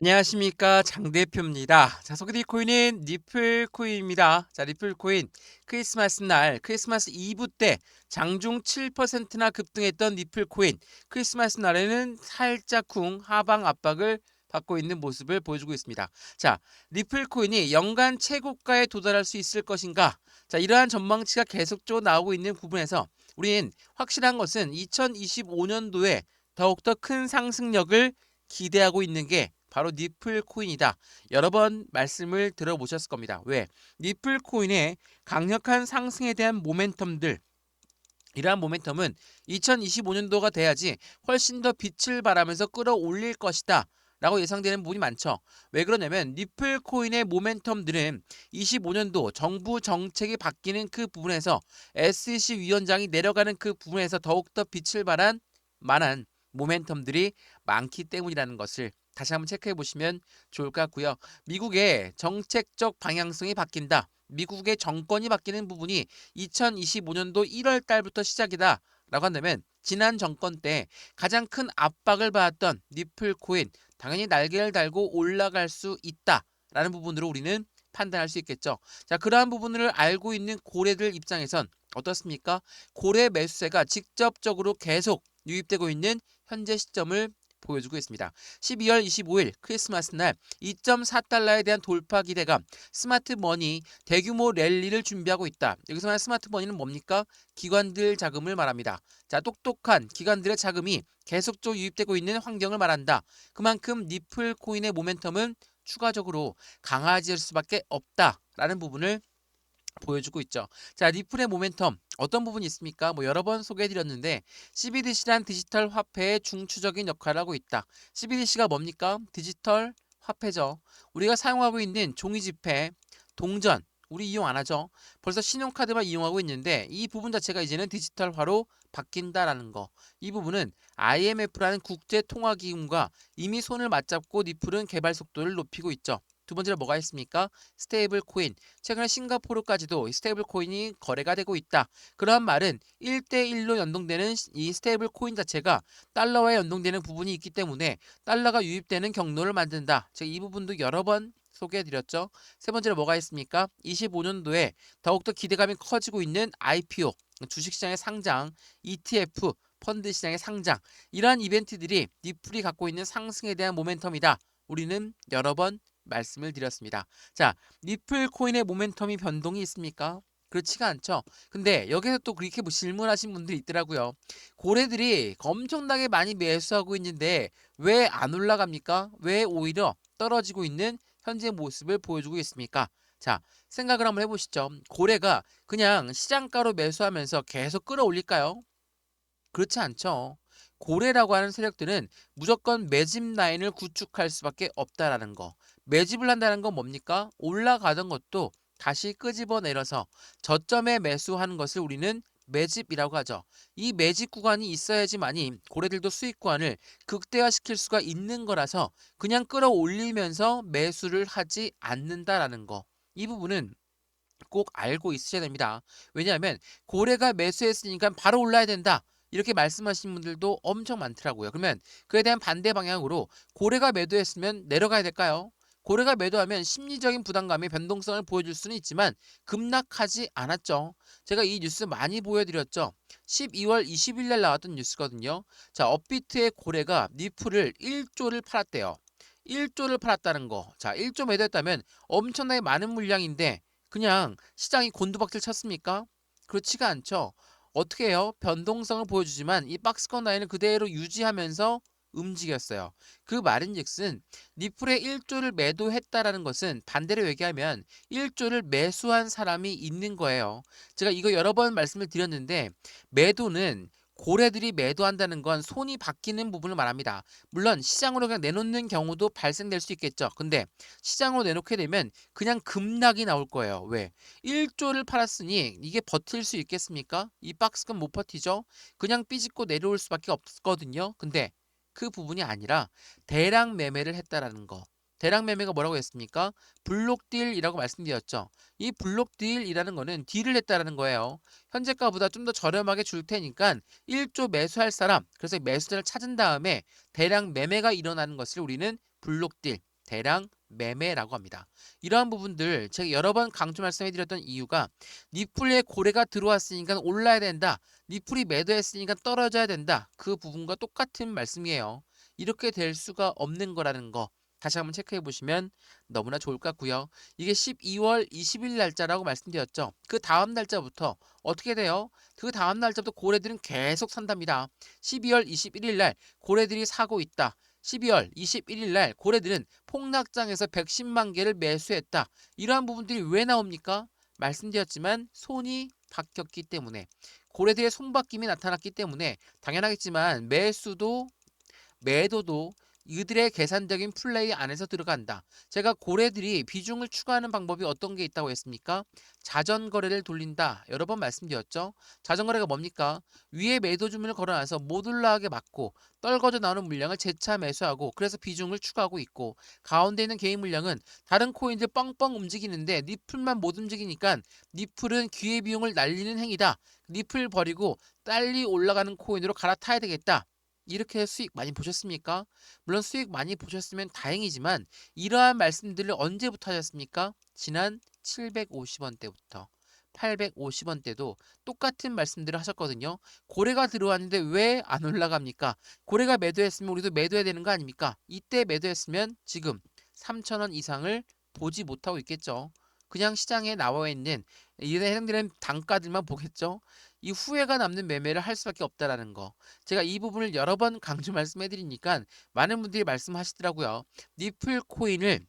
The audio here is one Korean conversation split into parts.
안녕하십니까 장 대표입니다. 자, 소개드릴 코인은 리플 코인입니다. 자, 리플 코인 크리스마스 날 크리스마스 이브 때 장중 7%나 급등했던 리플 코인 크리스마스 날에는 살짝 하방 압박을 받고 있는 모습을 보여주고 있습니다. 자, 리플 코인이 연간 최고가에 도달할 수 있을 것인가? 자, 이러한 전망치가 계속적으로 나오고 있는 부분에서 우리는 확실한 것은 2025년도에 더욱더 큰 상승력을 기대하고 있는 게 바로 니플 코인이다. 여러 번 말씀을 들어보셨을 겁니다. 왜? 니플 코인의 강력한 상승에 대한 모멘텀들, 이러한 모멘텀은 2025년도가 돼야지 훨씬 더 빛을 발하면서 끌어올릴 것이다 라고 예상되는 부분이 많죠. 왜 그러냐면 리플 코인의 모멘텀들은 25년도 정부 정책이 바뀌는 그 부분에서 SEC 위원장이 내려가는 그 부분에서 더욱더 빛을 발한 만한 모멘텀들이 많기 때문이라는 것을 다시 한번 체크해 보시면 좋을 것 같고요. 미국의 정책적 방향성이 바뀐다. 미국의 정권이 바뀌는 부분이 2025년도 1월 달부터 시작이다 라고 한다면 지난 정권 때 가장 큰 압박을 받았던 리플 코인 당연히 날개를 달고 올라갈 수 있다 라는 부분으로 우리는 판단할 수 있겠죠. 자, 그러한 부분을 알고 있는 고래들 입장에선 어떻습니까? 고래 매수세가 직접적으로 계속 유입되고 있는 현재 시점을 보여주고 있습니다. 12월 25일 크리스마스 날 2.4달러에 대한 돌파 기대감, 스마트머니 대규모 랠리를 준비하고 있다. 여기서 말하는 스마트머니는 뭡니까? 기관들 자금을 말합니다. 자, 똑똑한 기관들의 자금이 계속적으로 유입되고 있는 환경을 말한다. 그만큼 리플 코인의 모멘텀은 추가적으로 강화질 수밖에 없다라는 부분을 보여주고 있죠. 자, 리플의 모멘텀 어떤 부분이 있습니까? 여러 번 소개해드렸는데 CBDC란 디지털 화폐의 중추적인 역할을 하고 있다. CBDC가 뭡니까? 디지털 화폐죠. 우리가 사용하고 있는 종이지폐, 동전 우리 이용 안 하죠. 벌써 신용카드만 이용하고 있는데 이 부분 자체가 이제는 디지털화로 바뀐다라는 거. 이 부분은 IMF라는 국제통화기금과 이미 손을 맞잡고 리플은 개발 속도를 높이고 있죠. 두 번째로 뭐가 있습니까? 스테이블 코인. 최근에 싱가포르까지도 스테이블 코인이 거래가 되고 있다. 그러한 말은 1대1로 연동되는 이 스테이블 코인 자체가 달러와 연동되는 부분이 있기 때문에 달러가 유입되는 경로를 만든다. 제가 이 부분도 여러 번 소개해드렸죠. 세 번째로 뭐가 있습니까? 25년도에 더욱더 기대감이 커지고 있는 IPO, 주식시장의 상장, ETF, 펀드 시장의 상장, 이러한 이벤트들이 리플이 갖고 있는 상승에 대한 모멘텀이다. 우리는 여러 번 말씀을 드렸습니다. 자, 리플 코인의 모멘텀이 변동이 있습니까? 그렇지가 않죠. 근데 여기서 또 그렇게 질문하신 분들이 있더라고요. 고래들이 엄청나게 많이 매수하고 있는데 왜 안 올라갑니까? 왜 오히려 떨어지고 있는 현재 모습을 보여주고 있습니까? 자, 생각을 한번 해보시죠. 고래가 그냥 시장가로 매수하면서 계속 끌어올릴까요? 그렇지 않죠. 고래라고 하는 세력들은 무조건 매집 라인을 구축할 수밖에 없다라는 거. 매집을 한다는 건 뭡니까? 올라가던 것도 다시 끄집어내려서 저점에 매수하는 것을 우리는 매집이라고 하죠. 이 매집 구간이 있어야지만이 고래들도 수익 구간을 극대화시킬 수가 있는 거라서 그냥 끌어올리면서 매수를 하지 않는다라는 거. 이 부분은 꼭 알고 있으셔야 됩니다. 왜냐하면 고래가 매수했으니까 바로 올라야 된다. 이렇게 말씀하시는 분들도 엄청 많더라고요. 그러면 그에 대한 반대 방향으로 고래가 매도했으면 내려가야 될까요? 고래가 매도하면 심리적인 부담감의 변동성을 보여줄 수는 있지만 급락하지 않았죠. 제가 이 뉴스 많이 보여드렸죠. 12월 20일 날 나왔던 뉴스거든요. 자, 업비트의 고래가 니프를 1조를 팔았대요. 1조를 팔았다는 거. 자, 1조 매도했다면 엄청나게 많은 물량인데 그냥 시장이 곤두박질 쳤습니까? 그렇지가 않죠. 어떻게 해요? 변동성을 보여주지만 이 박스권 라인을 그대로 유지하면서 움직였어요. 그 말인즉슨 리플의 1조를 매도했다라는 것은 반대로 얘기하면 1조를 매수한 사람이 있는 거예요. 제가 이거 여러 번 말씀을 드렸는데 매도는 고래들이 매도한다는 건 손이 바뀌는 부분을 말합니다. 물론 시장으로 그냥 내놓는 경우도 발생될 수 있겠죠. 근데 시장으로 내놓게 되면 그냥 급락이 나올 거예요. 왜? 1조를 팔았으니 이게 버틸 수 있겠습니까? 이 박스권 못 버티죠? 그냥 삐집고 내려올 수밖에 없거든요. 근데 그 부분이 아니라 대량 매매를 했다라는 거. 대량 매매가 뭐라고 했습니까? 블록딜이라고 말씀드렸죠. 이 블록딜이라는 거는 딜을 했다라는 거예요. 현재가보다 좀 더 저렴하게 줄 테니까 1조 매수할 사람, 그래서 매수자를 찾은 다음에 대량 매매가 일어나는 것을 우리는 블록딜, 대량 매매라고 합니다. 이러한 부분들 제가 여러 번 강조 말씀해드렸던 이유가 니플에 고래가 들어왔으니까 올라야 된다. 니플이 매도했으니까 떨어져야 된다. 그 부분과 똑같은 말씀이에요. 이렇게 될 수가 없는 거라는 거 다시 한번 체크해 보시면 너무나 좋을 것 같고요. 이게 12월 20일 날짜라고 말씀드렸죠. 그 다음 날짜부터 어떻게 돼요? 그 다음 날짜부터 고래들은 계속 산답니다. 12월 21일 날 고래들이 사고 있다. 12월 21일 날 고래들은 폭락장에서 110만 개를 매수했다. 이러한 부분들이 왜 나옵니까? 말씀드렸지만 손이 바뀌었기 때문에 고래들의 손바뀜이 나타났기 때문에 당연하겠지만 매도도 이들의 계산적인 플레이 안에서 들어간다. 제가 고래들이 비중을 추가하는 방법이 어떤 게 있다고 했습니까? 자전거래를 돌린다. 여러 번 말씀드렸죠. 자전거래가 뭡니까? 위에 매도 주문을 걸어놔서 못 올라가게 막고 떨궈져 나오는 물량을 재차 매수하고 그래서 비중을 추가하고 있고 가운데 있는 개인 물량은 다른 코인들 뻥뻥 움직이는데 니플만 못 움직이니까 니플은 기회비용을 날리는 행위다. 니플 버리고 빨리 올라가는 코인으로 갈아타야 되겠다. 이렇게 수익 많이 보셨습니까? 물론 수익 많이 보셨으면 다행이지만 이러한 말씀들을 언제부터 하셨습니까? 지난 750원 때부터 850원 때도 똑같은 말씀들을 하셨거든요. 고래가 들어왔는데 왜 안 올라갑니까? 고래가 매도했으면 우리도 매도해야 되는 거 아닙니까? 이때 매도했으면 지금 3,000원 이상을 보지 못하고 있겠죠. 그냥 시장에 나와 있는 이에 해당되는 단가들만 보겠죠. 이 후회가 남는 매매를 할 수밖에 없다라는 거. 제가 이 부분을 여러 번 강조 말씀해드리니까 많은 분들이 말씀하시더라고요. 니플 코인을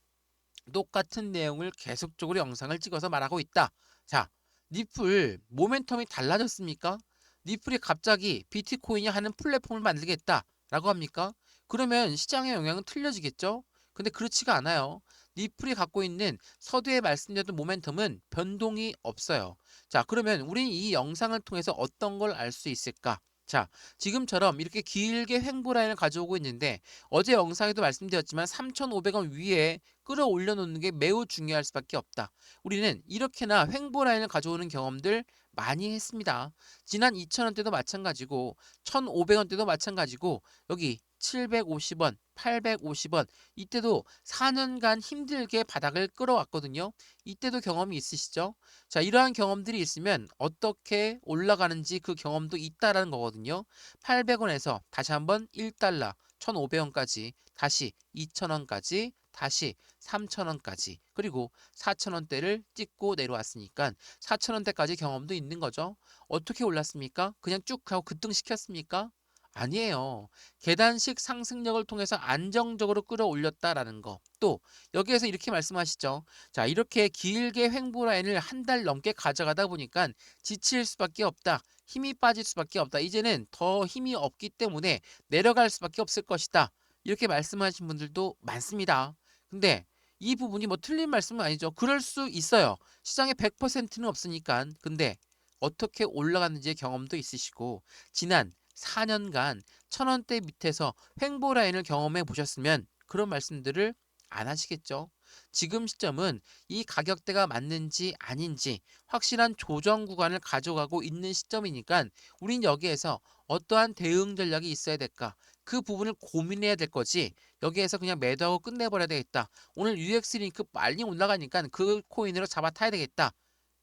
똑같은 내용을 계속적으로 영상을 찍어서 말하고 있다. 자, 니플 모멘텀이 달라졌습니까? 니플이 갑자기 비트코인이 하는 플랫폼을 만들겠다라고 합니까? 그러면 시장의 영향은 틀려지겠죠? 근데 그렇지가 않아요. 니플이 갖고 있는 서두에 말씀드렸던 모멘텀은 변동이 없어요. 자, 그러면 우리는 이 영상을 통해서 어떤 걸 알 수 있을까? 자, 지금처럼 이렇게 길게 횡보 라인을 가져오고 있는데 어제 영상에도 말씀드렸지만 3,500원 위에 끌어올려 놓는 게 매우 중요할 수밖에 없다. 우리는 이렇게나 횡보 라인을 가져오는 경험들 많이 했습니다. 지난 2,000원 때도 마찬가지고 1,500원 때도 마찬가지고 여기 750원, 850원 이때도 4년간 힘들게 바닥을 끌어왔거든요. 이때도 경험이 있으시죠? 자, 이러한 경험들이 있으면 어떻게 올라가는지 그 경험도 있다라는 거거든요. 800원에서 다시 한번 1달러, 1,500원까지, 다시 2,000원까지, 다시 3,000원까지, 그리고 4,000원대를 찍고 내려왔으니까 4,000원대까지 경험도 있는 거죠. 어떻게 올랐습니까? 그냥 쭉 하고 급등시켰습니까? 아니에요. 계단식 상승력을 통해서 안정적으로 끌어올렸다라는 거. 또 여기에서 이렇게 말씀하시죠. 자, 이렇게 길게 횡보 라인을 한 달 넘게 가져가다 보니까 지칠 수밖에 없다. 힘이 빠질 수밖에 없다. 이제는 더 힘이 없기 때문에 내려갈 수밖에 없을 것이다. 이렇게 말씀하신 분들도 많습니다. 근데 이 부분이 뭐 틀린 말씀은 아니죠. 그럴 수 있어요. 시장에 100%는 없으니까. 근데 어떻게 올라갔는지의 경험도 있으시고 지난 4년간 1,000원대 밑에서 횡보 라인을 경험해 보셨으면 그런 말씀들을 안 하시겠죠. 지금 시점은 이 가격대가 맞는지 아닌지 확실한 조정 구간을 가져가고 있는 시점이니까 우린 여기에서 어떠한 대응 전략이 있어야 될까? 그 부분을 고민해야 될 거지. 여기에서 그냥 매도하고 끝내버려야 되겠다. 오늘 UX 링크 빨리 올라가니까 그 코인으로 잡아타야 되겠다.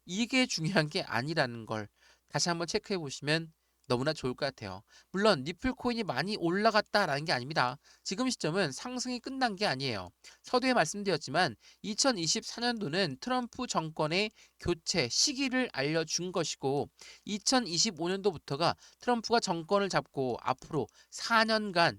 이게 중요한 게 아니라는 걸 다시 한번 체크해 보시면 너무나 좋을 것 같아요. 물론 니플 코인이 많이 올라갔다라는 게 아닙니다. 지금 시점은 상승이 끝난 게 아니에요. 서두에 말씀드렸지만 2024년도는 트럼프 정권의 교체 시기를 알려준 것이고 2025년도부터가 트럼프가 정권을 잡고 앞으로 4년간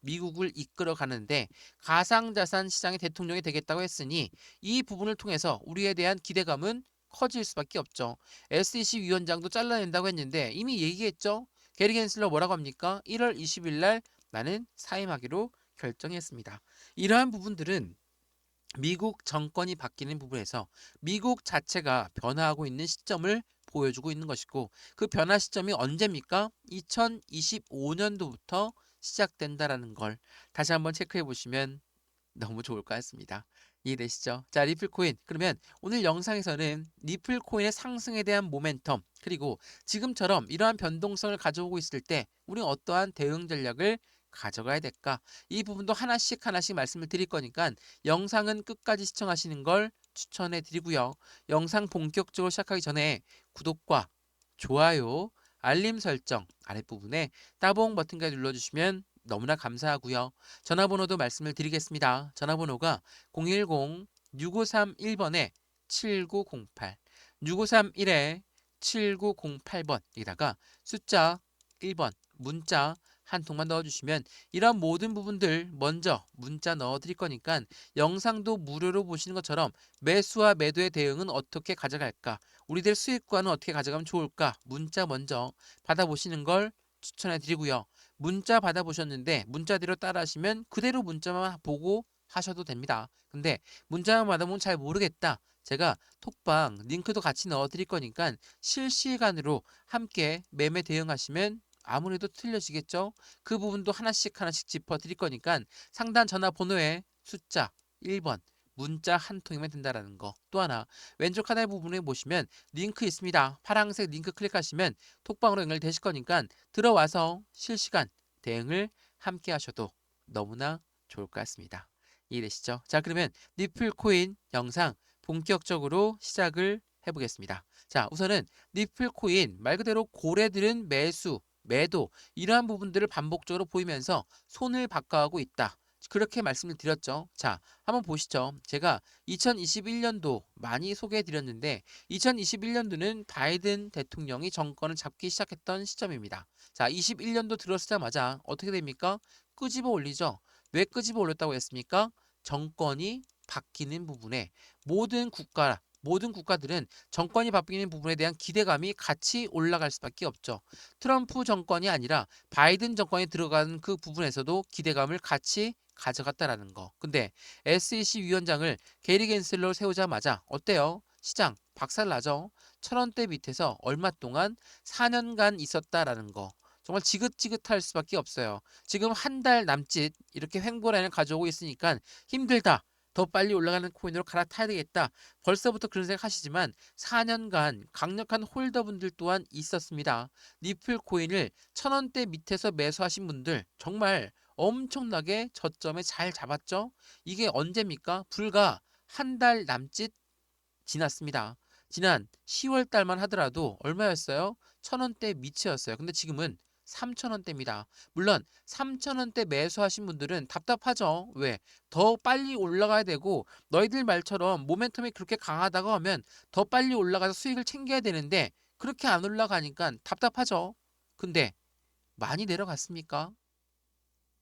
미국을 이끌어 가는데 가상자산 시장의 대통령이 되겠다고 했으니 이 부분을 통해서 우리에 대한 기대감은 커질 수밖에 없죠. SEC 위원장도 잘라낸다고 했는데 이미 얘기했죠. 게리 겐슬러 뭐라고 합니까? 1월 20일 날 나는 사임하기로 결정했습니다. 이러한 부분들은 미국 정권이 바뀌는 부분에서 미국 자체가 변화하고 있는 시점을 보여주고 있는 것이고 그 변화 시점이 언제입니까? 2025년도부터 시작된다라는 걸 다시 한번 체크해 보시면 너무 좋을 것 같습니다. 이해되시죠? 자, 리플코인. 그러면 오늘 영상에서는 리플코인의 상승에 대한 모멘텀, 그리고 지금처럼 이러한 변동성을 가져오고 있을 때 우리는 어떠한 대응 전략을 가져가야 될까? 이 부분도 하나씩 하나씩 말씀을 드릴 거니까 영상은 끝까지 시청하시는 걸 추천해 드리고요. 영상 본격적으로 시작하기 전에 구독과 좋아요, 알림 설정 아랫부분에 따봉 버튼까지 눌러주시면 너무나 감사하고요. 전화번호도 말씀을 드리겠습니다. 전화번호가 010-6531번에 7908, 6531에 7908번에다가 숫자 1번 문자 한 통만 넣어주시면 이런 모든 부분들 먼저 문자 넣어드릴 거니까 영상도 무료로 보시는 것처럼 매수와 매도의 대응은 어떻게 가져갈까? 우리들 수익과는 어떻게 가져가면 좋을까? 문자 먼저 받아보시는 걸 추천해 드리고요. 문자 받아보셨는데 문자대로 따라하시면 그대로 문자만 보고 하셔도 됩니다. 근데 문자만 받아보면 잘 모르겠다. 제가 톡방 링크도 같이 넣어 드릴 거니까 실시간으로 함께 매매 대응하시면 아무래도 틀려지겠죠? 그 부분도 하나씩 하나씩 짚어 드릴 거니까 상단 전화번호에 숫자 1번 문자 한 통이면 된다라는 거. 또 하나 왼쪽 하단 부분에 보시면 링크 있습니다. 파란색 링크 클릭하시면 톡방으로 연결되실 거니까 들어와서 실시간 대응을 함께 하셔도 너무나 좋을 것 같습니다. 이해되시죠? 자, 그러면 니플 코인 영상 본격적으로 시작을 해보겠습니다. 자, 우선은 니플 코인 말 그대로 고래들은 매수, 매도 이러한 부분들을 반복적으로 보이면서 손을 바꿔가고 있다. 그렇게 말씀을 드렸죠. 자, 한번 보시죠. 제가 2021년도 많이 소개해 드렸는데 2021년도는 바이든 대통령이 정권을 잡기 시작했던 시점입니다. 자, 21년도 들어서자마자 어떻게 됩니까? 끄집어 올리죠. 왜 끄집어 올렸다고 했습니까? 정권이 바뀌는 부분에 모든 국가들은 정권이 바뀌는 부분에 대한 기대감이 같이 올라갈 수밖에 없죠. 트럼프 정권이 아니라 바이든 정권이 들어간 그 부분에서도 기대감을 같이 가져갔다라는 거. 근데 SEC 위원장을 게리 겐슬러 세우자마자 어때요? 시장 박살나죠. 1,000원대 밑에서 얼마 동안 4년간 있었다라는 거. 정말 지긋지긋할 수밖에 없어요. 지금 한 달 남짓 이렇게 횡보라인을 가져오고 있으니까 힘들다. 더 빨리 올라가는 코인으로 갈아타야 되겠다. 벌써부터 그런 생각 하시지만 4년간 강력한 홀더분들 또한 있었습니다. 니플 코인을 1,000원대 밑에서 매수하신 분들 정말 엄청나게 저점에 잘 잡았죠? 이게 언제입니까? 불과 한 달 남짓 지났습니다. 지난 10월 달만 하더라도 얼마였어요? 1,000원대 밑이었어요. 근데 지금은 3,000원대입니다. 물론 3,000원대 매수하신 분들은 답답하죠. 왜? 더 빨리 올라가야 되고 너희들 말처럼 모멘텀이 그렇게 강하다고 하면 더 빨리 올라가서 수익을 챙겨야 되는데 그렇게 안 올라가니까 답답하죠. 근데 많이 내려갔습니까?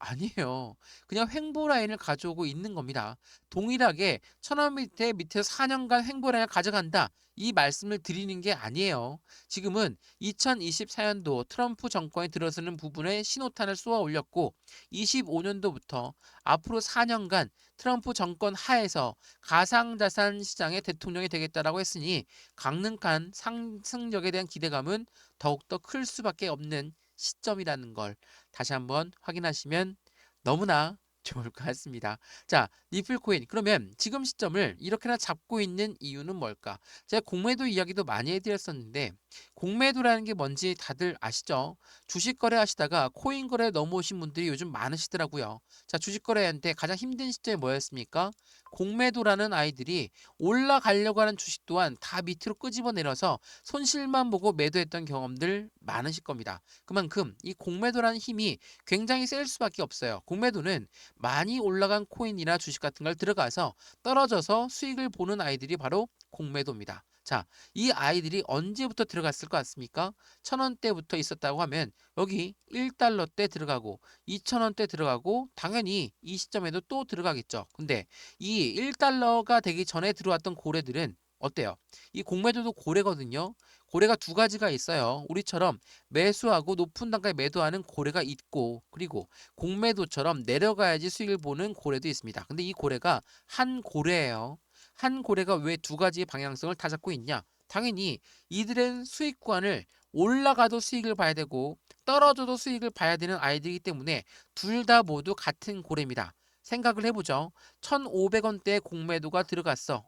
아니에요. 그냥 횡보 라인을 가져오고 있는 겁니다. 동일하게 1,000원 밑에서 4년간 횡보 라인을 가져간다. 이 말씀을 드리는 게 아니에요. 지금은 2024년도 트럼프 정권이 들어서는 부분에 신호탄을 쏘아 올렸고 25년도부터 앞으로 4년간 트럼프 정권 하에서 가상자산 시장의 대통령이 되겠다라고 했으니 강력한 상승력에 대한 기대감은 더욱더 클 수밖에 없는 시점이라는 걸 다시 한번 확인하시면 너무나 좋을 것 같습니다. 자, 니플코인. 그러면 지금 시점을 이렇게나 잡고 있는 이유는 뭘까? 제가 공매도 이야기도 많이 해드렸었는데 공매도라는 게 뭔지 다들 아시죠? 주식 거래하시다가 코인 거래 넘어오신 분들이 요즘 많으시더라고요. 자, 주식 거래한테 가장 힘든 시점이 뭐였습니까? 공매도라는 아이들이 올라가려고 하는 주식 또한 다 밑으로 끄집어 내려서 손실만 보고 매도했던 경험들 많으실 겁니다. 그만큼 이 공매도라는 힘이 굉장히 셀 수밖에 없어요. 공매도는 많이 올라간 코인이나 주식 같은 걸 들어가서 떨어져서 수익을 보는 아이들이 바로 공매도입니다. 자, 이 아이들이 언제부터 들어갔을 것 같습니까? 1,000원대부터 있었다고 하면 여기 1달러대 들어가고 2,000원대 들어가고 당연히 이 시점에도 또 들어가겠죠. 근데 이 1달러가 되기 전에 들어왔던 고래들은 어때요? 이 공매도도 고래거든요. 고래가 두 가지가 있어요. 우리처럼 매수하고 높은 단가에 매도하는 고래가 있고 그리고 공매도처럼 내려가야지 수익을 보는 고래도 있습니다. 근데 이 고래가 한 고래예요. 한 고래가 왜 두 가지의 방향성을 다 잡고 있냐? 당연히 이들은 수익관을 올라가도 수익을 봐야 되고 떨어져도 수익을 봐야 되는 아이들이기 때문에 둘 다 모두 같은 고래입니다. 생각을 해보죠. 1,500원대의 공매도가 들어갔어.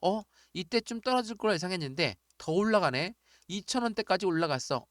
이때쯤 떨어질 거라 예상했는데 더 올라가네. 2,000원대까지 올라갔어.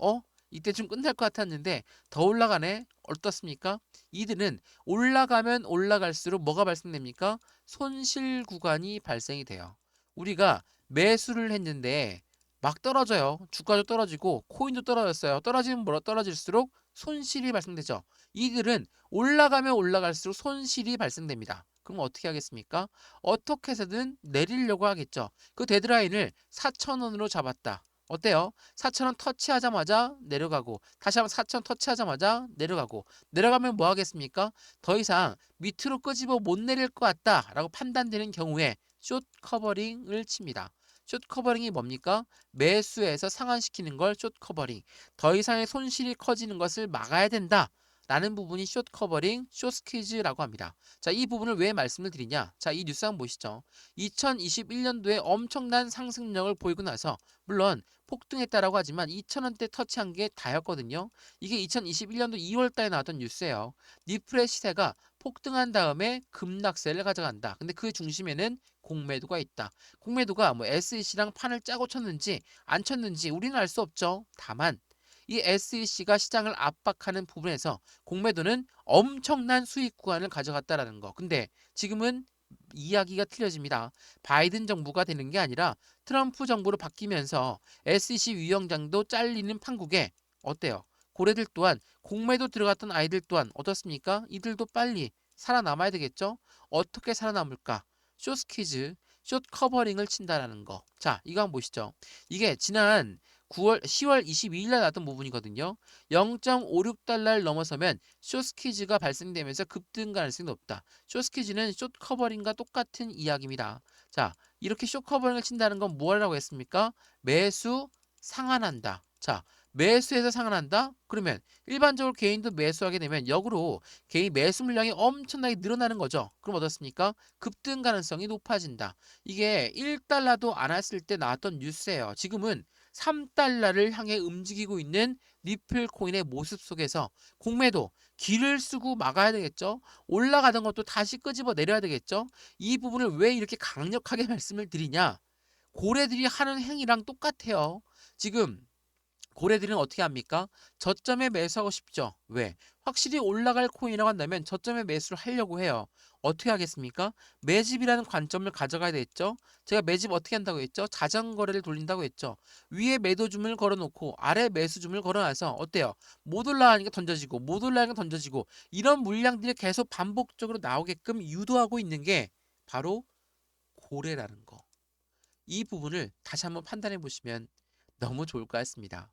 이때쯤 끝날 것 같았는데 더 올라가네. 어떻습니까? 이들은 올라가면 올라갈수록 뭐가 발생됩니까? 손실 구간이 발생이 돼요. 우리가 매수를 했는데 막 떨어져요. 주가도 떨어지고 코인도 떨어졌어요. 떨어지면 뭐라 떨어질수록 손실이 발생되죠. 이들은 올라가면 올라갈수록 손실이 발생됩니다. 그럼 어떻게 하겠습니까? 어떻게 해서든 내리려고 하겠죠. 그 데드라인을 4,000원으로 잡았다. 어때요? 4,000원 터치하자마자 내려가고 다시 한번 4,000원 터치하자마자 내려가고 내려가면 뭐 하겠습니까? 더 이상 밑으로 끄집어 못 내릴 것 같다라고 판단되는 경우에 숏 커버링을 칩니다. 숏 커버링이 뭡니까? 매수에서 상환시키는 걸 숏 커버링. 더 이상의 손실이 커지는 것을 막아야 된다. 라는 부분이 숏 커버링, 숏 스퀴즈라고 합니다. 자, 이 부분을 왜 말씀을 드리냐? 자, 이 뉴스 한번 보시죠. 2021년도에 엄청난 상승력을 보이고 나서 물론 폭등했다라고 하지만 2,000원대 터치한 게 다였거든요. 이게 2021년도 2월 달에 나왔던 뉴스예요. 니플의 시세가 폭등한 다음에 급락세를 가져간다. 근데 그 중심에는 공매도가 있다. 공매도가 뭐 SEC랑 판을 짜고 쳤는지 안 쳤는지 우리는 알 수 없죠. 다만 이 SEC가 시장을 압박하는 부분에서 공매도는 엄청난 수익 구간을 가져갔다라는 거. 근데 지금은 이야기가 틀려집니다. 바이든 정부가 되는 게 아니라 트럼프 정부로 바뀌면서 SEC 위원장도 잘리는 판국에 어때요? 고래들 또한 공매도 들어갔던 아이들 또한 어떻습니까? 이들도 빨리 살아남아야 되겠죠? 어떻게 살아남을까? 숏스퀴즈, 숏 커버링을 친다라는 거. 자, 이거 한번 보시죠. 이게 지난 10월 22일 날 나왔던 부분이거든요. 0.56달러를 넘어서면 숏스퀴즈가 발생되면서 급등 가능성이 높다. 숏스퀴즈는 숏 커버링과 똑같은 이야기입니다. 자, 이렇게 숏 커버링을 친다는 건 뭐라고 했습니까? 매수 상한한다. 자, 매수해서 상한한다? 그러면 일반적으로 개인도 매수하게 되면 역으로 개인 매수 물량이 엄청나게 늘어나는 거죠. 그럼 어떻습니까? 급등 가능성이 높아진다. 이게 1달러도 안 왔을 때 나왔던 뉴스예요. 지금은 3달러를 향해 움직이고 있는 리플 코인의 모습 속에서 공매도 길을 쓰고 막아야 되겠죠. 올라가던 것도 다시 끄집어 내려야 되겠죠. 이 부분을 왜 이렇게 강력하게 말씀을 드리냐? 고래들이 하는 행위랑 똑같아요. 지금 고래들은 어떻게 합니까? 저점에 매수하고 싶죠. 왜? 확실히 올라갈 코인이라고 한다면 저점에 매수를 하려고 해요. 어떻게 하겠습니까? 매집이라는 관점을 가져가야 되겠죠. 제가 매집 어떻게 한다고 했죠? 자전거래를 돌린다고 했죠. 위에 매도줌을 걸어놓고 아래 매수줌을 걸어놔서 어때요? 못 올라가니까 던져지고 못 올라가니까 던져지고 이런 물량들이 계속 반복적으로 나오게끔 유도하고 있는 게 바로 고래라는 거. 이 부분을 다시 한번 판단해 보시면 너무 좋을 것 같습니다.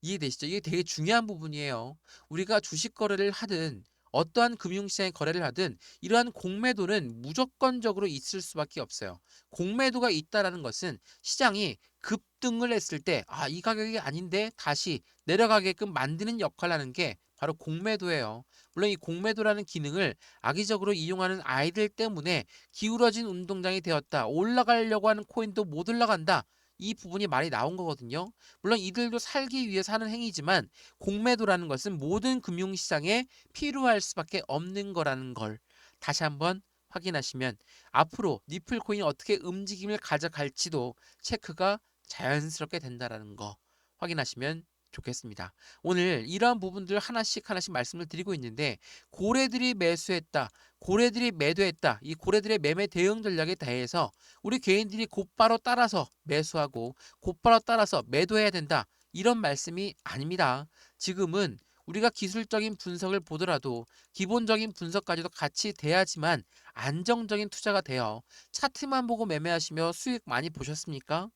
이해되시죠? 이게 되게 중요한 부분이에요. 우리가 주식 거래를 하든 어떠한 금융시장의 거래를 하든 이러한 공매도는 무조건적으로 있을 수밖에 없어요. 공매도가 있다라는 것은 시장이 급등을 했을 때 이 가격이 아닌데 다시 내려가게끔 만드는 역할을 하는 게 바로 공매도예요. 물론 이 공매도라는 기능을 악의적으로 이용하는 아이들 때문에 기울어진 운동장이 되었다. 올라가려고 하는 코인도 못 올라간다. 이 부분이 많이 나온 거거든요. 물론 이들도 살기 위해서 하는 행위지만 공매도라는 것은 모든 금융시장에 필요할 수밖에 없는 거라는 걸 다시 한번 확인하시면 앞으로 니플 코인이 어떻게 움직임을 가져갈지도 체크가 자연스럽게 된다라는 거 확인하시면 좋겠습니다. 오늘 이러한 부분들 하나씩 하나씩 말씀을 드리고 있는데 고래들이 매수했다. 고래들이 매도했다. 이 고래들의 매매 대응 전략에 대해서 우리 개인들이 곧바로 따라서 매수하고 곧바로 따라서 매도해야 된다. 이런 말씀이 아닙니다. 지금은 우리가 기술적인 분석을 보더라도 기본적인 분석까지도 같이 돼야지만 안정적인 투자가 돼요. 차트만 보고 매매하시며 수익 많이 보셨습니까?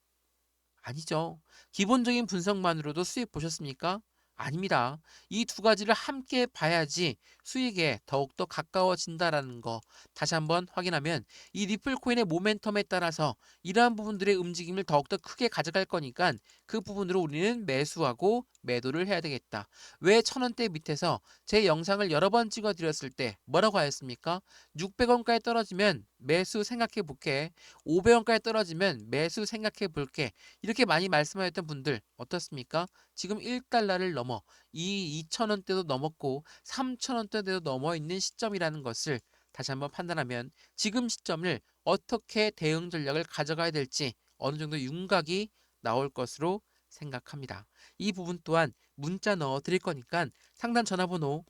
아니죠. 기본적인 분석만으로도 수익 보셨습니까? 아닙니다. 이 두 가지를 함께 봐야지 수익에 더욱더 가까워진다라는 거 다시 한번 확인하면 이 리플 코인의 모멘텀에 따라서 이러한 부분들의 움직임을 더욱더 크게 가져갈 거니까 그 부분으로 우리는 매수하고 매도를 해야 되겠다. 왜 1,000원대 밑에서 제 영상을 여러 번 찍어 드렸을 때 뭐라고 하였습니까? 600원까지 떨어지면 매수 생각해 볼게. 500원까지 떨어지면 매수 생각해 볼게. 이렇게 많이 말씀하셨던 분들 어떻습니까? 지금 1달러를 넘어 이 2,000원대도 넘었고 3,000원대도 넘어 있는 시점이라는 것을 다시 한번 판단하면 지금 시점을 어떻게 대응 전략을 가져가야 될지 어느 정도 윤곽이 나올 것으로 생각합니다. 이 부분 또한 문자 넣어 드릴 거니까 상단 전화번호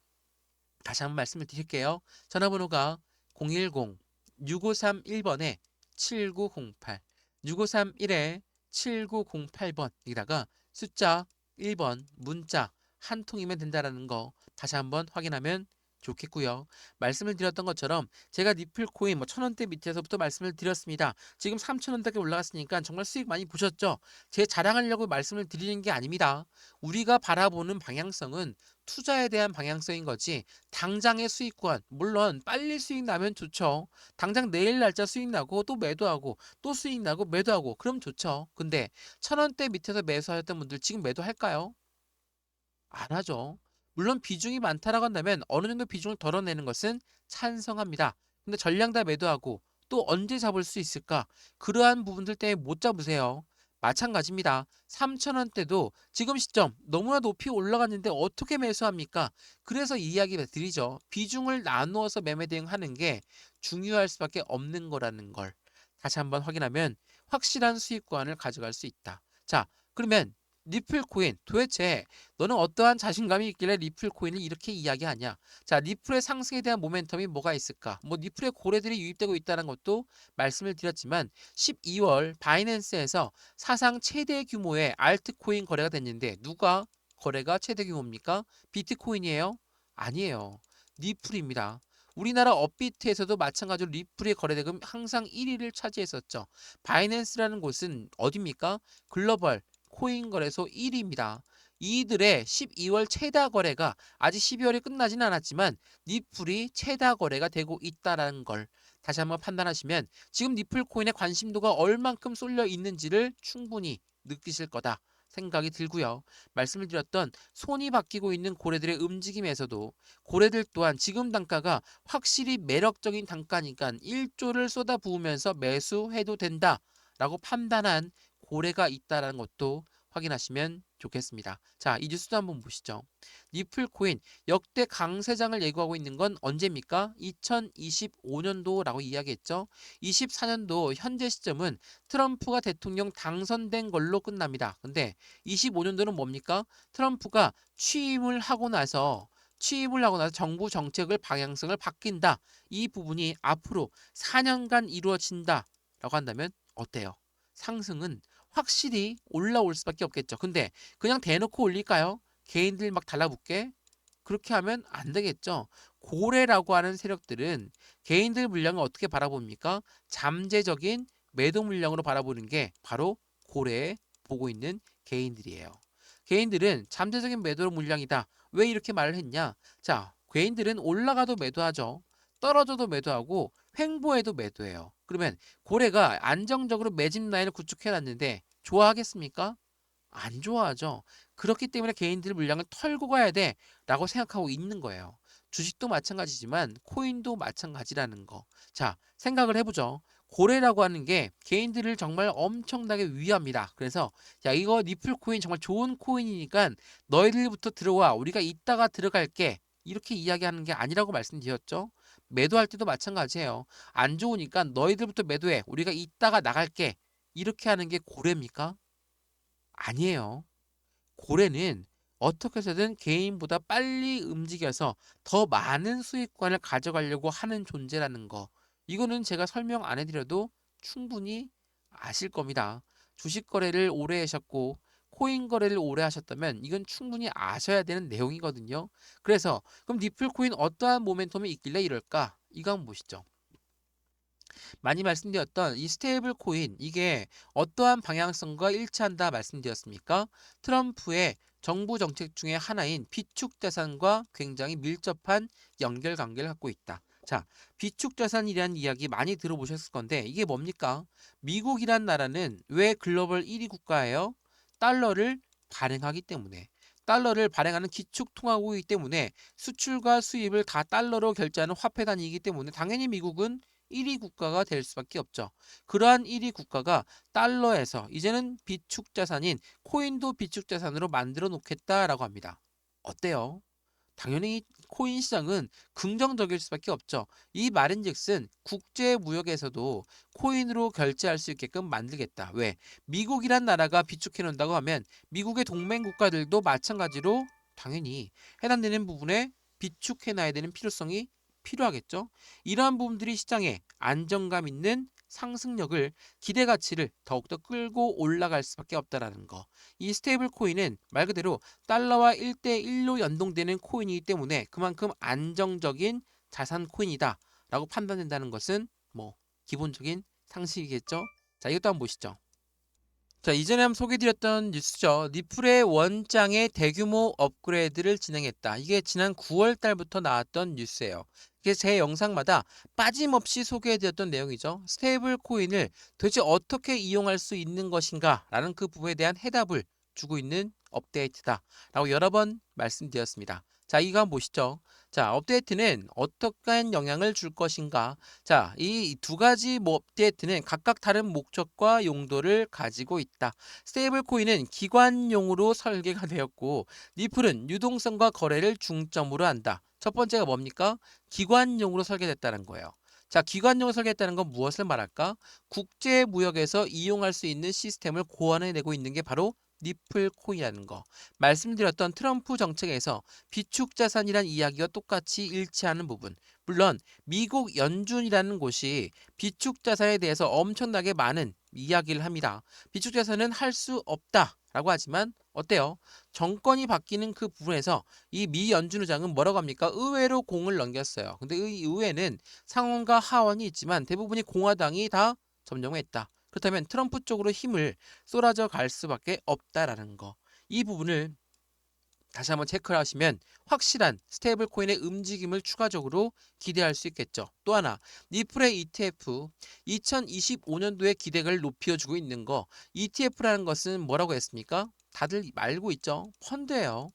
다시 한번 말씀을 드릴게요. 전화번호가 010-6531번에 7908, 6531에 7908번이다가 숫자 1번 문자 한 통이면 된다라는 거 다시 한번 확인하면 좋겠고요. 말씀을 드렸던 것처럼 제가 니플 코인 1,000원대 밑에서부터 말씀을 드렸습니다. 지금 3,000원대까지 올라갔으니까 정말 수익 많이 보셨죠? 제 자랑하려고 말씀을 드리는 게 아닙니다. 우리가 바라보는 방향성은 투자에 대한 방향성인 거지 당장의 수익권, 물론 빨리 수익 나면 좋죠. 당장 내일 날짜 수익 나고 또 매도하고 또 수익 나고 매도하고 그럼 좋죠. 근데 1,000원대 밑에서 매수하셨던 분들 지금 매도할까요? 안 하죠. 물론 비중이 많다라고 한다면 어느 정도 비중을 덜어내는 것은 찬성합니다. 근데 전량 다 매도하고 또 언제 잡을 수 있을까? 그러한 부분들 때문에 못 잡으세요. 마찬가지입니다. 3,000원대도 지금 시점 너무나 높이 올라갔는데 어떻게 매수합니까? 그래서 이야기 드리죠. 비중을 나누어서 매매 대응하는 게 중요할 수밖에 없는 거라는 걸 다시 한번 확인하면 확실한 수익권을 가져갈 수 있다. 자, 그러면 리플 코인 도대체 너는 어떠한 자신감이 있길래 리플 코인을 이렇게 이야기하냐? 자, 리플의 상승에 대한 모멘텀이 뭐가 있을까? 리플의 고래들이 유입되고 있다는 것도 말씀을 드렸지만 12월 바이낸스에서 사상 최대 규모의 알트코인 거래가 됐는데 누가 거래가 최대 규모입니까? 비트코인이에요? 아니에요. 리플입니다. 우리나라 업비트에서도 마찬가지로 리플의 거래대금 항상 1위를 차지했었죠. 바이낸스라는 곳은 어디입니까? 글로벌 코인 거래소 1위입니다. 이들의 12월 최다 거래가 아직 12월이 끝나진 않았지만 니플이 최다 거래가 되고 있다는 걸 다시 한번 판단하시면 지금 니플 코인의 관심도가 얼만큼 쏠려 있는지를 충분히 느끼실 거다 생각이 들고요. 말씀을 드렸던 손이 바뀌고 있는 고래들의 움직임에서도 고래들 또한 지금 단가가 확실히 매력적인 단가니까 1조를 쏟아부으면서 매수해도 된다라고 판단한 고래가 있다는 것도 확인하시면 좋겠습니다. 자, 이 뉴스도 한번 보시죠. 니플 코인 역대 강세장을 예고하고 있는 건 언제입니까? 2025년도라고 이야기했죠. 24년도 현재 시점은 트럼프가 대통령 당선된 걸로 끝납니다. 근데 25년도는 뭡니까? 트럼프가 취임을 하고 나서 정부 정책을 방향성을 바뀐다. 이 부분이 앞으로 4년간 이루어진다라고 한다면 어때요? 상승은 확실히 올라올 수밖에 없겠죠. 근데 그냥 대놓고 올릴까요? 개인들 막 달라붙게? 그렇게 하면 안 되겠죠. 고래라고 하는 세력들은 개인들 물량을 어떻게 바라봅니까? 잠재적인 매도 물량으로 바라보는 게 바로 고래에 보고 있는 개인들이에요. 개인들은 잠재적인 매도 물량이다. 왜 이렇게 말을 했냐? 자, 개인들은 올라가도 매도하죠. 떨어져도 매도하고 횡보해도 매도해요. 그러면 고래가 안정적으로 매집 라인을 구축해 놨는데 좋아하겠습니까? 안 좋아하죠. 그렇기 때문에 개인들 물량을 털고 가야 돼라고 생각하고 있는 거예요. 주식도 마찬가지지만 코인도 마찬가지라는 거. 자, 생각을 해보죠. 고래라고 하는 게 개인들을 정말 엄청나게 위합니다. 그래서 야, 이거 니플 코인 정말 좋은 코인이니까 너희들부터 들어와. 우리가 이따가 들어갈게. 이렇게 이야기하는 게 아니라고 말씀드렸죠. 매도할 때도 마찬가지예요. 안 좋으니까 너희들부터 매도해. 우리가 이따가 나갈게. 이렇게 하는 게 고래입니까? 아니에요. 고래는 어떻게 해서든 개인보다 빨리 움직여서 더 많은 수익권을 가져가려고 하는 존재라는 거. 이거는 제가 설명 안 해드려도 충분히 아실 겁니다. 주식 거래를 오래 하셨고 코인 거래를 오래 하셨다면 이건 충분히 아셔야 되는 내용이거든요. 그래서 그럼 니플 코인 어떠한 모멘텀이 있길래 이럴까? 이거 한번 보시죠. 많이 말씀드렸던 이 스테이블 코인 이게 어떠한 방향성과 일치한다 말씀드렸습니까? 트럼프의 정부 정책 중에 하나인 비축 자산과 굉장히 밀접한 연결 관계를 갖고 있다. 자, 비축 자산이라는 이야기 많이 들어보셨을 건데 이게 뭡니까? 미국이란 나라는 왜 글로벌 1위 국가예요? 달러를 발행하기 때문에. 달러를 발행하는 기축통화국이기 때문에 수출과 수입을 다 달러로 결제하는 화폐 단위이기 때문에 당연히 미국은 1위 국가가 될 수밖에 없죠. 그러한 1위 국가가 달러에서 이제는 비축 자산인 코인도 비축 자산으로 만들어 놓겠다라고 합니다. 어때요? 당연히 코인 시장은 긍정적일 수밖에 없죠. 이 말인즉슨 국제 무역에서도 코인으로 결제할 수 있게끔 만들겠다. 왜? 미국이란 나라가 비축해 놓는다고 하면 미국의 동맹 국가들도 마찬가지로 당연히 해당되는 부분에 비축해 놔야 되는 필요성이 필요하겠죠. 이러한 부분들이 시장에 안정감 있는 상승력을 기대 가치를 더욱더 끌고 올라갈 수밖에 없다라는 거. 이 스테이블 코인은 말 그대로 달러와 1대1로 연동되는 코인이기 때문에 그만큼 안정적인 자산 코인이다라고 판단된다는 것은 뭐 기본적인 상식이겠죠. 자, 이것도 한번 보시죠. 자, 이전에 한번 소개드렸던 뉴스죠. 리플의 원장의 대규모 업그레이드를 진행했다. 이게 지난 9월 달부터 나왔던 뉴스예요. 이게 제 영상마다 빠짐없이 소개해드렸던 내용이죠. 스테이블 코인을 도대체 어떻게 이용할 수 있는 것인가 라는 그 부분에 대한 해답을 주고 있는 업데이트다 라고 여러 번 말씀드렸습니다. 자, 이거 한번 보시죠. 자, 업데이트는 어떠한 영향을 줄 것인가. 자, 이 두 가지 업데이트는 각각 다른 목적과 용도를 가지고 있다. 스테이블 코인은 기관용으로 설계가 되었고 리플은 유동성과 거래를 중점으로 한다. 첫 번째가 뭡니까? 기관용으로 설계됐다는 거예요. 자, 기관용으로 설계했다는 건 무엇을 말할까? 국제 무역에서 이용할 수 있는 시스템을 고안해내고 있는 게 바로 리플 코인이라는 거. 말씀드렸던 트럼프 정책에서 비축 자산이란 이야기와 똑같이 일치하는 부분. 물론 미국 연준이라는 곳이 비축 자산에 대해서 엄청나게 많은 이야기를 합니다. 비축 자산은 할 수 없다라고 하지만 어때요? 정권이 바뀌는 그 부분에서 이 미 연준 의장은 뭐라고 합니까? 의회로 공을 넘겼어요. 근데 이 의회는 상원과 하원이 있지만 대부분이 공화당이 다 점령했다. 그렇다면 트럼프 쪽으로 힘을 쏟아져 갈 수밖에 없다라는 거. 이 부분을 다시 한번 체크를 하시면 확실한 스테이블 코인의 움직임을 추가적으로 기대할 수 있겠죠. 또 하나, 리플의 ETF 2025년도에 기대감을 높여주고 있는 거. ETF라는 것은 뭐라고 했습니까? 다들 알고 있죠. 펀드예요.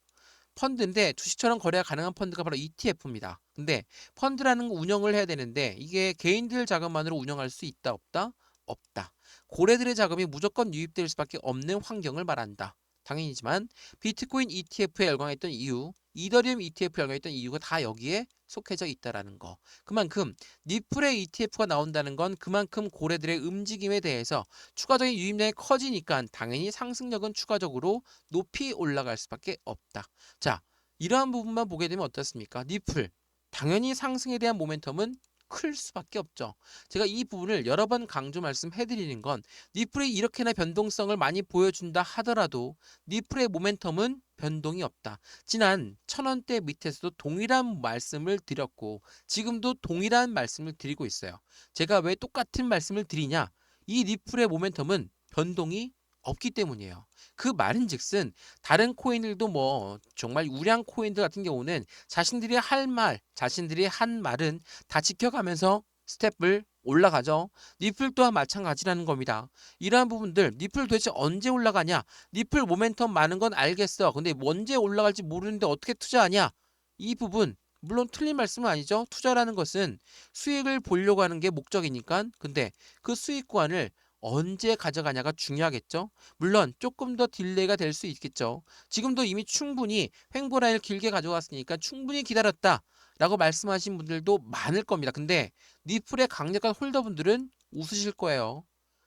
펀드인데 주식처럼 거래가 가능한 펀드가 바로 ETF입니다. 근데 펀드라는 거 운영을 해야 되는데 이게 개인들 자금만으로 운영할 수 있다 없다? 없다. 고래들의 자금이 무조건 유입될 수밖에 없는 환경을 말한다. 당연히지만 비트코인 ETF에 열광했던 이유, 이더리움 ETF에 열광했던 이유가 다 여기에 속해져 있다라는 거. 그만큼 리플의 ETF가 나온다는 건 그만큼 고래들의 움직임에 대해서 추가적인 유입량이 커지니까 당연히 상승력은 추가적으로 높이 올라갈 수밖에 없다. 자, 이러한 부분만 보게 되면 어떻습니까? 리플. 당연히 상승에 대한 모멘텀은 클 수밖에 없죠. 제가 이 부분을 여러 번 강조 말씀해드리는 건 리플이 이렇게나 변동성을 많이 보여준다 하더라도 리플의 모멘텀은 변동이 없다. 지난 1000원대 밑에서도 동일한 말씀을 드렸고 지금도 동일한 말씀을 드리고 있어요. 제가 왜 똑같은 말씀을 드리냐? 이 리플의 모멘텀은 변동이 없기 때문이에요. 그 말인즉슨 다른 코인들도 뭐 정말 우량 코인들 같은 경우는 자신들이 할 말, 자신들이 한 말은 다 지켜가면서 스텝을 올라가죠. 리플 또한 마찬가지라는 겁니다. 이러한 부분들 리플 도대체 언제 올라가냐? 리플 모멘텀 많은 건 알겠어. 근데 언제 올라갈지 모르는데 어떻게 투자하냐? 이 부분 물론 틀린 말씀은 아니죠. 투자라는 것은 수익을 보려고 하는 게 목적이니까. 근데 그 수익권을 언제 가져가냐가 중요하겠죠. 물론 조금 더 딜레이가 될 수 있겠죠. 지금도 이미 충분히 횡보라인을 길게 가져갔으니까 충분히 기다렸다 라고 말씀하신 분들도 많을 겁니다. 근데 리플의 강력한 홀더분들은 웃으실 거예요.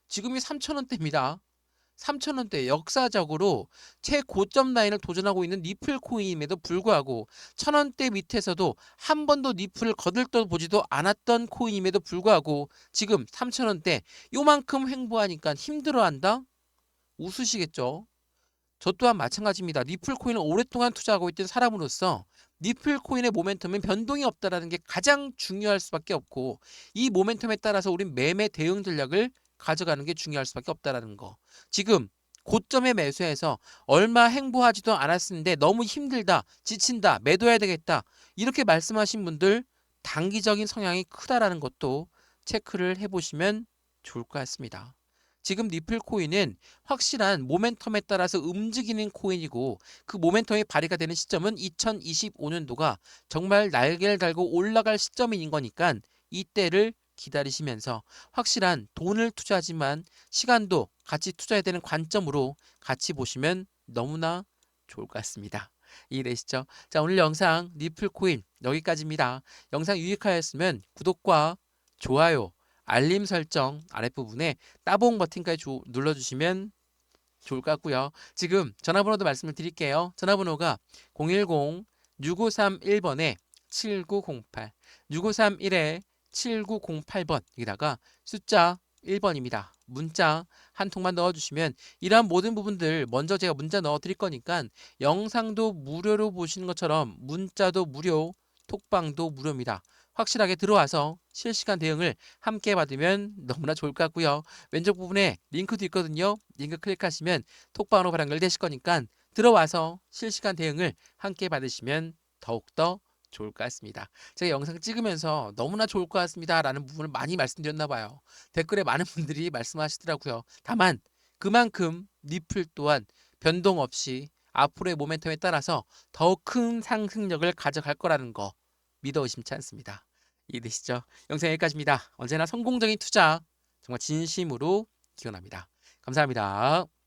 지금이 3,000원대입니다. 3,000원대 역사적으로 최고점 라인을 도전하고 있는 리플 코인임에도 불구하고 1,000원대 밑에서도 한 번도 리플을 거들떠 보지도 않았던 코인임에도 불구하고 지금 3,000원대 요만큼 횡보하니까 힘들어한다? 웃으시겠죠? 저 또한 마찬가지입니다. 리플 코인을 오랫동안 투자하고 있던 사람으로서 리플 코인의 모멘텀은 변동이 없다는 게 가장 중요할 수밖에 없고 이 모멘텀에 따라서 우린 매매 대응 전략을 가져가는 게 중요할 수밖에 없다는 거. 지금 고점에 매수해서 얼마 행보하지도 않았는데 너무 힘들다, 지친다, 매도해야 되겠다 이렇게 말씀하신 분들 단기적인 성향이 크다라는 것도 체크를 해보시면 좋을 것 같습니다. 지금 리플 코인은 확실한 모멘텀에 따라서 움직이는 코인이고 그 모멘텀이 발휘가 되는 시점은 2025년도가 정말 날개를 달고 올라갈 시점인 거니까 이때를 기다리시면서 확실한 돈을 투자하지만 시간도 같이 투자해야 되는 관점으로 같이 보시면 너무나 좋을 것 같습니다. 이해되시죠? 자, 오늘 영상 리플 코인 여기까지입니다. 영상 유익하였으면 구독과 좋아요, 알림 설정 아랫부분에 따봉 버튼까지 눌러주시면 좋을 것 같고요. 지금 전화번호도 말씀을 드릴게요. 전화번호가 010-6531번에 7908, 6531에 7908번, 여기다가 숫자 1번입니다. 문자 한 통만 넣어주시면 이러한 모든 부분들 먼저 제가 문자 넣어 드릴 거니까 영상도 무료로 보시는 것처럼 문자도 무료, 톡방도 무료입니다. 확실하게 들어와서 실시간 대응을 함께 받으면 너무나 좋을 것 같고요. 왼쪽 부분에 링크도 있거든요. 링크 클릭하시면 톡방으로 바로 연결되실 거니까 들어와서 실시간 대응을 함께 받으시면 더욱더 좋을 것 같습니다. 제가 영상 찍으면서 너무나 좋을 것 같습니다 라는 부분을 많이 말씀드렸나 봐요. 댓글에 많은 분들이 말씀하시더라고요. 다만 그만큼 리플 또한 변동 없이 앞으로의 모멘텀에 따라서 더욱 큰 상승력을 가져갈 거라는 거 믿어 의심치 않습니다. 이해되시죠? 영상 여기까지입니다. 언제나 성공적인 투자 정말 진심으로 기원합니다. 감사합니다.